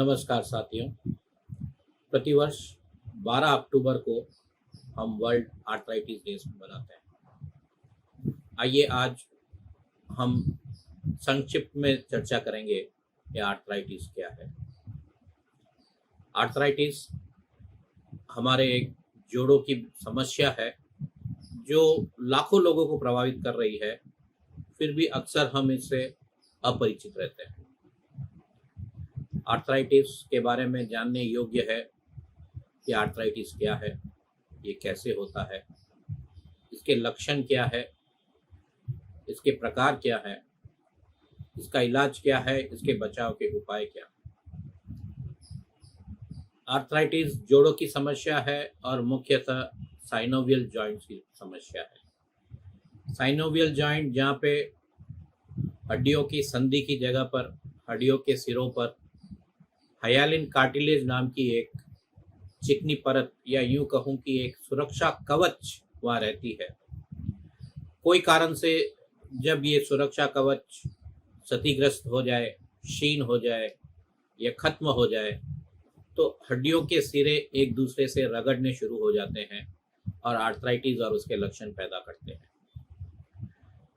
नमस्कार साथियों। प्रतिवर्ष 12 अक्टूबर को हम वर्ल्ड आर्थराइटिस डे मनाते हैं। आइए आज हम संक्षिप्त में चर्चा करेंगे कि आर्थराइटिस क्या है। आर्थराइटिस हमारे एक जोड़ों की समस्या है जो लाखों लोगों को प्रभावित कर रही है, फिर भी अक्सर हम इससे अपरिचित रहते हैं। आर्थराइटिस के बारे में जानने योग्य है कि आर्थराइटिस क्या है, ये कैसे होता है, इसके लक्षण क्या है, इसके प्रकार क्या है, इसका इलाज क्या है, इसके बचाव के उपाय क्या। आर्थराइटिस जोड़ों की समस्या है और मुख्यतः साइनोवियल जॉइंट्स की समस्या है। साइनोवियल जॉइंट जहाँ पे हड्डियों की संधि की जगह पर, हड्डियों के सिरों पर हाइयालिन कार्टिलेज नाम की एक चिकनी परत या यूं कहूं कि एक सुरक्षा कवच वहाँ रहती है। कोई कारण से जब ये सुरक्षा कवच क्षतिग्रस्त हो जाए, क्षीण हो जाए या खत्म हो जाए तो हड्डियों के सिरे एक दूसरे से रगड़ने शुरू हो जाते हैं और आर्थराइटिस और उसके लक्षण पैदा करते हैं।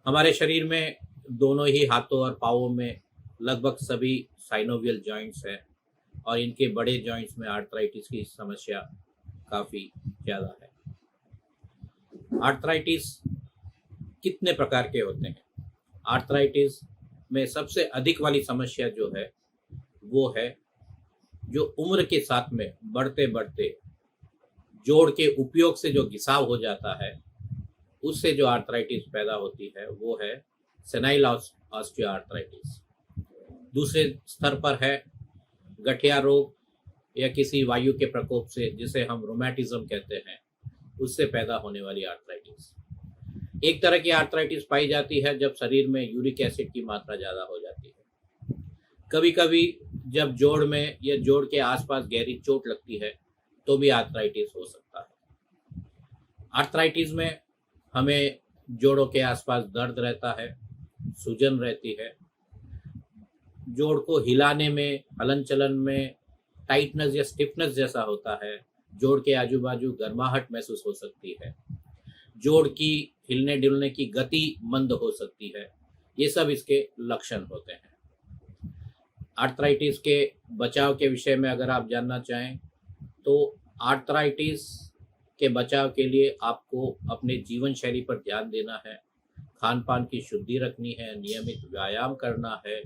हमारे शरीर में दोनों ही हाथों और पाँवों में लगभग सभी साइनोवियल जॉइंट्स हैं और इनके बड़े जॉइंट्स में आर्थराइटिस की समस्या काफ़ी ज़्यादा है। आर्थराइटिस कितने प्रकार के होते हैं? आर्थराइटिस में सबसे अधिक वाली समस्या जो है वो है जो उम्र के साथ में बढ़ते बढ़ते जोड़ के उपयोग से जो घिसाव हो जाता है, उससे जो आर्थराइटिस पैदा होती है वो है सेनाइल ऑस्टियोआर्थराइटिस। दूसरे स्तर पर है गठिया रोग या किसी वायु के प्रकोप से, जिसे हम रोमैटिज्म कहते हैं, उससे पैदा होने वाली आर्थराइटिस। एक तरह की आर्थराइटिस पाई जाती है जब शरीर में यूरिक एसिड की मात्रा ज़्यादा हो जाती है। कभी कभी जब जोड़ में या जोड़ के आसपास गहरी चोट लगती है तो भी आर्थराइटिस हो सकता है। आर्थराइटिस में हमें जोड़ों के आसपास दर्द रहता है, सूजन रहती है, जोड़ को हिलाने में, हलन चलन में टाइटनेस या स्टिफनेस जैसा होता है, जोड़ के आजू बाजू गर्माहट महसूस हो सकती है, जोड़ की हिलने डुलने की गति मंद हो सकती है। ये सब इसके लक्षण होते हैं। आर्थराइटिस के बचाव के विषय में अगर आप जानना चाहें तो आर्थराइटिस के बचाव के लिए आपको अपने जीवन शैली पर ध्यान देना है, खान पान की शुद्धि रखनी है, नियमित व्यायाम करना है,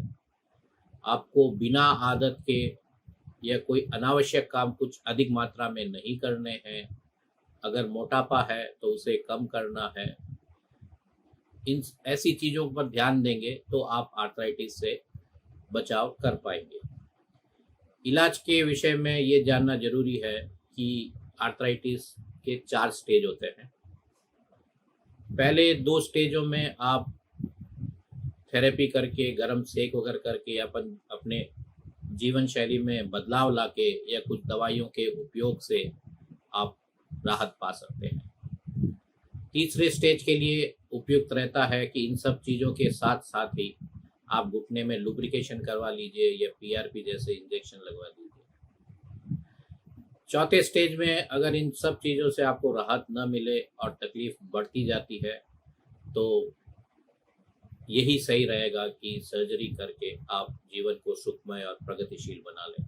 आपको बिना आदत के या कोई अनावश्यक काम कुछ अधिक मात्रा में नहीं करने हैं, अगर मोटापा है तो उसे कम करना है। इन ऐसी चीज़ों पर ध्यान देंगे तो आप आर्थराइटिस से बचाव कर पाएंगे। इलाज के विषय में ये जानना जरूरी है कि आर्थराइटिस के 4 स्टेज होते हैं। पहले 2 स्टेजों में आप थेरेपी करके, गर्म सेक वगैरह करके या अपने जीवन शैली में बदलाव लाके या कुछ दवाइयों के उपयोग से आप राहत पा सकते हैं। तीसरे स्टेज के लिए उपयुक्त रहता है कि इन सब चीज़ों के साथ साथ ही आप घुटने में लुब्रिकेशन करवा लीजिए या पीआरपी जैसे इंजेक्शन लगवा दीजिए। चौथे स्टेज में अगर इन सब चीज़ों से आपको राहत न मिले और तकलीफ बढ़ती जाती है तो यही सही रहेगा कि सर्जरी करके आप जीवन को सुखमय और प्रगतिशील बना लें।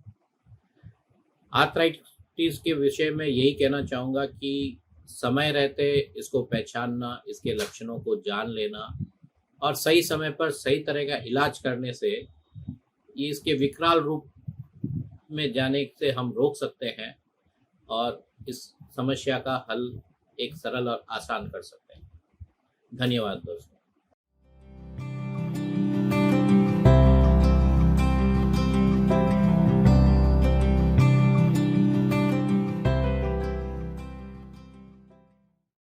आर्थराइटिस के विषय में यही कहना चाहूँगा कि समय रहते इसको पहचानना, इसके लक्षणों को जान लेना और सही समय पर सही तरह का इलाज करने से ये इसके विकराल रूप में जाने से हम रोक सकते हैं और इस समस्या का हल एक सरल और आसान कर सकते हैं। धन्यवाद दोस्तों।